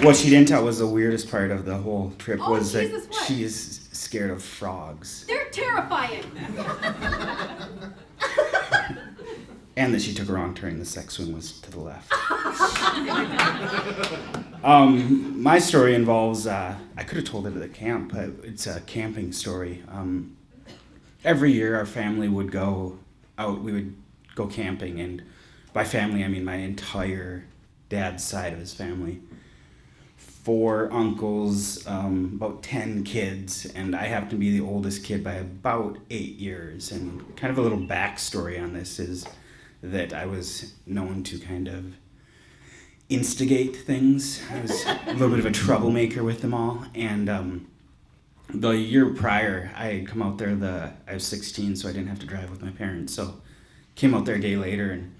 What she didn't tell was the weirdest part of the whole trip was Jesus, that what? she is scared of frogs. They're terrifying. And that she took a wrong turn. The sex swing was to the left. My story involves, I could have told it at the camp, but it's a camping story. Every year our family would go out, we would go camping, and by family I mean my entire dad's side of his family. 4 uncles, about 10 kids, and I happen to be the oldest kid by about 8 years. And kind of a little backstory on this is that I was known to kind of instigate things. I was a little bit of a troublemaker with them all. And the year prior, I had come out there, I was 16, so I didn't have to drive with my parents. So came out there a day later, and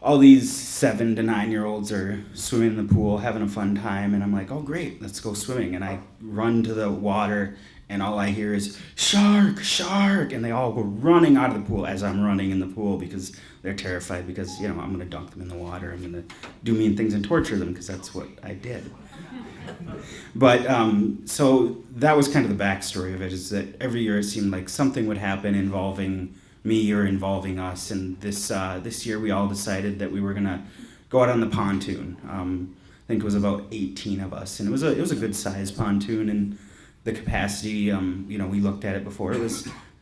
all these 7 to 9-year-olds are swimming in the pool, having a fun time. And I'm like, oh, great, let's go swimming. And I run to the water, and all I hear is, shark, shark. And they all go running out of the pool as I'm running in the pool because they're terrified because, I'm going to dunk them in the water. I'm going to do mean things and torture them because that's what I did. But so that was kind of the backstory of it, is that every year it seemed like something would happen involving me or involving us. And this year we all decided that we were going to go out on the pontoon. I think it was about 18 of us. And it was a good sized pontoon, and the capacity, we looked at it before.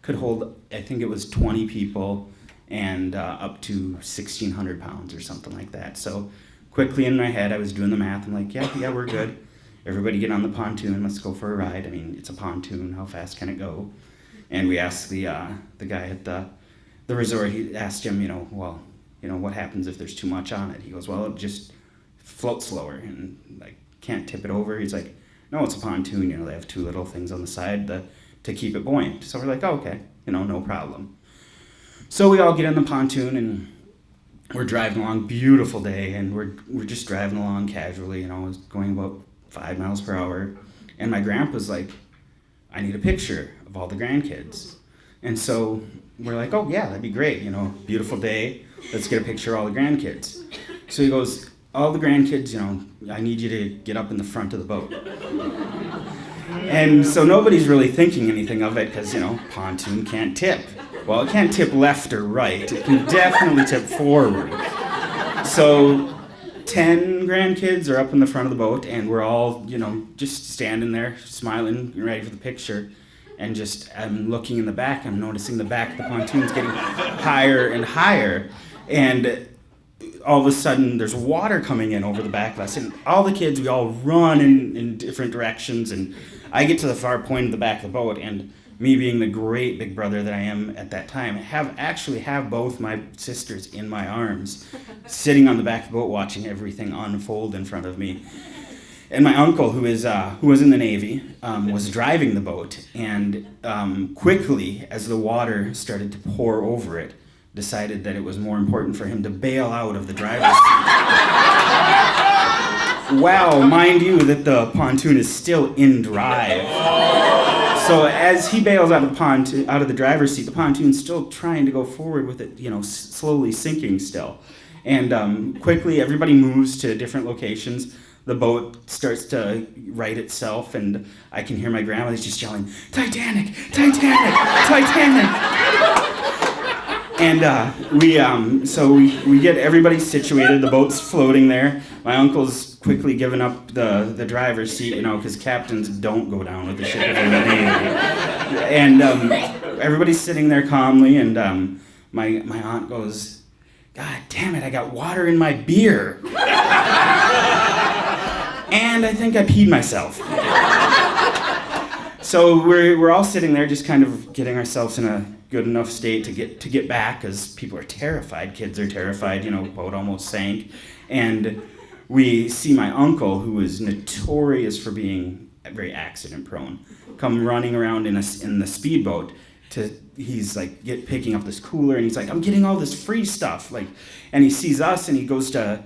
Could hold, I think it was 20 people and up to 1,600 pounds or something like that. So quickly in my head, I was doing the math. I'm like, yeah, we're good. Everybody get on the pontoon. Let's go for a ride. I mean, it's a pontoon. How fast can it go? And we asked the guy at the resort. He asked him, what happens if there's too much on it? He goes, well, it just floats slower and can't tip it over. He's like, no, it's a pontoon. They have 2 little things on the side to keep it buoyant. So we're like, oh, okay, no problem. So we all get on the pontoon and we're driving along, beautiful day, and we're just driving along casually. I was going about 5 miles per hour, and my grandpa's like, I need a picture of all the grandkids. And so we're like, oh yeah, that'd be great. Beautiful day. Let's get a picture of all the grandkids. So he goes, all the grandkids, I need you to get up in the front of the boat. And so nobody's really thinking anything of it because, pontoon can't tip. Well, it can't tip left or right. It can definitely tip forward. So 10 grandkids are up in the front of the boat, and we're all, just standing there, smiling, ready for the picture. And I'm looking in the back, I'm noticing the back of the pontoon's getting higher and higher. And all of a sudden, there's water coming in over the back of us. And all the kids, we all run in different directions. And I get to the far point of the back of the boat, and me being the great big brother that I am at that time, have both my sisters in my arms, sitting on the back of the boat watching everything unfold in front of me. And my uncle, who was in the Navy, was driving the boat, and quickly, as the water started to pour over it, decided that it was more important for him to bail out of the driver's seat. Wow, mind you, that the pontoon is still in drive. So as he bails out of the driver's seat, the pontoon's still trying to go forward with it, slowly sinking still. And quickly, everybody moves to different locations. The boat starts to right itself, and I can hear my grandma just yelling, Titanic, Titanic, Titanic. And we get everybody situated. The boat's floating there. My uncle's quickly giving up the driver's seat, because captains don't go down with the ship if they're in the Navy. And everybody's sitting there calmly, and my aunt goes, God damn it, I got water in my beer. And I think I peed myself. So we're all sitting there just kind of getting ourselves in a good enough state to get back, because people are terrified. Kids are terrified. Boat almost sank. And we see my uncle, who is notorious for being very accident prone, come running around in the speedboat. He's picking up this cooler, and he's like, I'm getting all this free stuff. And he sees us, and he goes to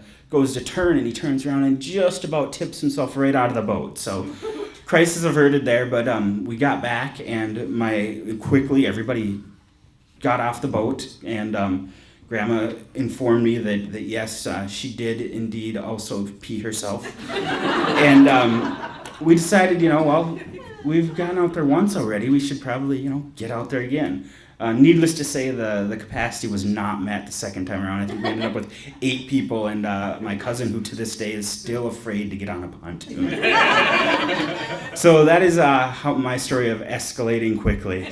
turn, and he turns around and just about tips himself right out of the boat. So crisis averted there, but we got back, and quickly everybody got off the boat, and Grandma informed me that yes, she did indeed also pee herself. And we decided, well, we've gone out there once already. We should probably, get out there again. Needless to say, the capacity was not met the second time around. I think we ended up with 8 people, and my cousin, who to this day is still afraid to get on a pontoon. So that is how my story of escalating quickly.